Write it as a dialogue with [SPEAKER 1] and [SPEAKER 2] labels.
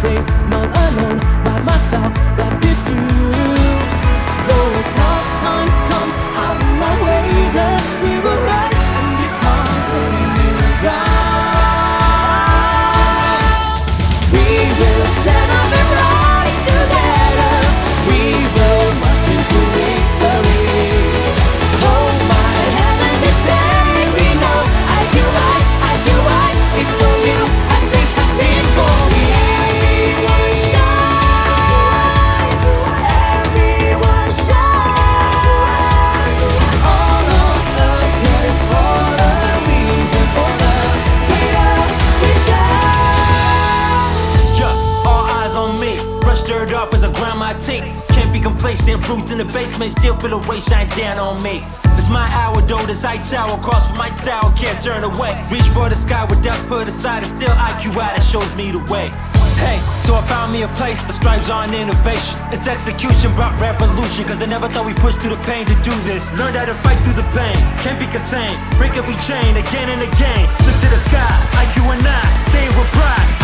[SPEAKER 1] race, not alone, by myself, but with you. Though the tough times come out of my way, that we will rise and become the new gods. We will stand up and rise together. We will march into victory. Hold my hand and this day we know IQI, IQI is for you as it has been for me. Everyone shine, everyone shine. All of us here for the reason, for the greater we shine.
[SPEAKER 2] Yeah, all eyes on me. Brush dirt off as I grind my teeth. Can't be complacent, roots in the basement, still feel the weight shine down on me. It's my hour though, this high tower across from my tower, can't turn away. Reach for the sky with dust put aside, it's still IQI that shows me the way. Hey, so I found me a place that strives on innovation. Its execution brought revolution, cause they never thought we pushed through the pain to do this. Learned how to fight through the pain, can't be contained. Break every chain again and again. Look to the sky, IQ and I, say it with pride.